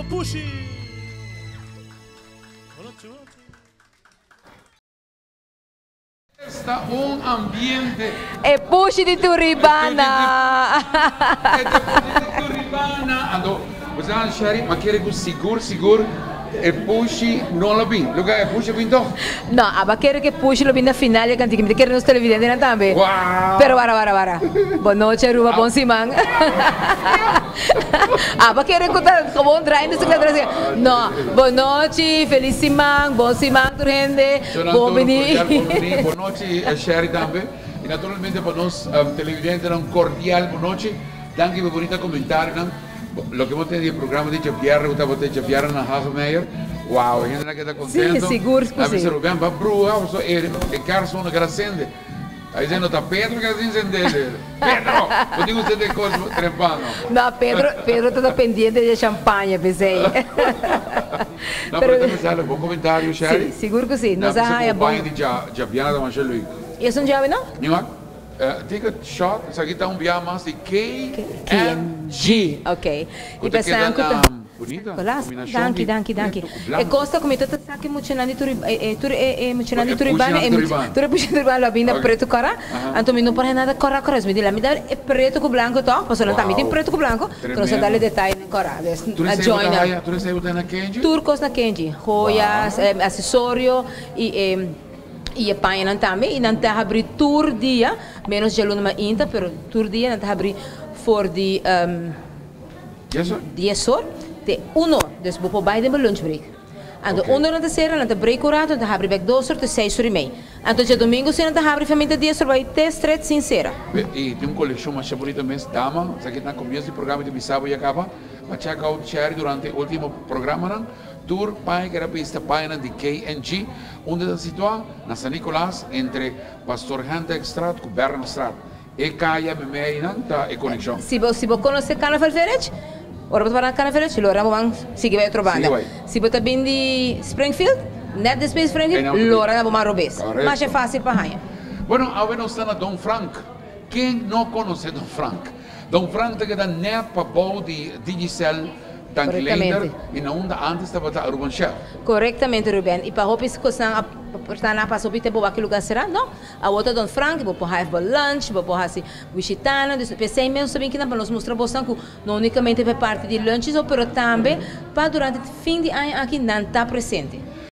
Pushi. Boa noite. Está un ambiente. É Pushi de Turibana. É de Turibana. Ando, você acha, Sherry, mas quer que seguro. E Pushi non la bin. Lugar é Pushi bin toch? Não, aba quero que Pushi lo na final e canti que me quero nos televidentes na também. Wow. Pero para. Boa noite, Ruba, bom simang. Aba quero que como entrar nesse quadro assim. Não, boa noite, feliz simang, bom simang, turende. Bom venir. Boa noite, Sherry também. E naturalmente para nós televidentes um cordial boa noite. Danke por bonita comentário, não? Lo que vos tenés el programa de Pierre, vos te Pierre na Hagelmeier. Wow, a gente está contento. Sim, seguro que sim. sim. Ruben, va brua, e Carson que acende. Aí dizendo, tá Pedro que acende. Pedro, eu digo você de coisa trepando. Não, Pedro está pendente de champanhe, pensei. Não, pero também sabe, bom comentário, Sherry. Sim, seguro que sim. Nós é bom. Não, de Jabiana da Manchelu. Isso não é não? Não. Take a shot, isso aqui está biar mais de KNG. Ok. E pensando que bonita. Danke. E costa come tu sai muccenani turibana e puxa turibana la binda preto cara. Anto mi non pare nada cara, mi dile mi dá é preto com branco to, posso não tá mi preto com branco, però se dá detalhe cara. A joiner. Tu sei na Kenji? Turcos na Kenji, joias, acessório e paia também, e não está abrir tour dia, menos gelo numa inta, pero tour dia não está abrir for de 10 horas, de 1 hora, dus vou para de lunch break. Ando 1 hora na sera, não está break horário, não está abrir back 2 horas, de 6 horas e meia. Ando dia domingo, se não está abrir família 10 horas, vai ter straight sincera. E tem coleção mais bonita mesmo, dama, isso aqui na começo do programa de Bissau e acaba, para check out Sherry durante o último programa, não? Tour pai que era pista página de KNG, onde está situado na San Nicolás entre Pastor Handekstraat e Bernstraat. E caia meio não tá e conexão. Se você conhece Carnaval Village, ora para para Carnaval Village, ora vamos seguir vai trovando. Se você bem de Springfield, net de Springfield, ora vamos a Robes. Mas é fácil para aí. Bueno, agora nós estamos na Dom Frank. Quem não conhece Dom Frank? Dom Frank que dá nepa bom de Digicel. E na onda antes estava a Urban Chef. Corretamente, Ruben. E para roupas que estão na passou por tempo aquele lugar será? Não. A outra Don Frank, vou pôr para lunch, vou pôr assim, visitando. Pensei mesmo também que não para nos mostrar bastante não unicamente para parte de lunches, mas também para durante o fim de ano aqui não está presente.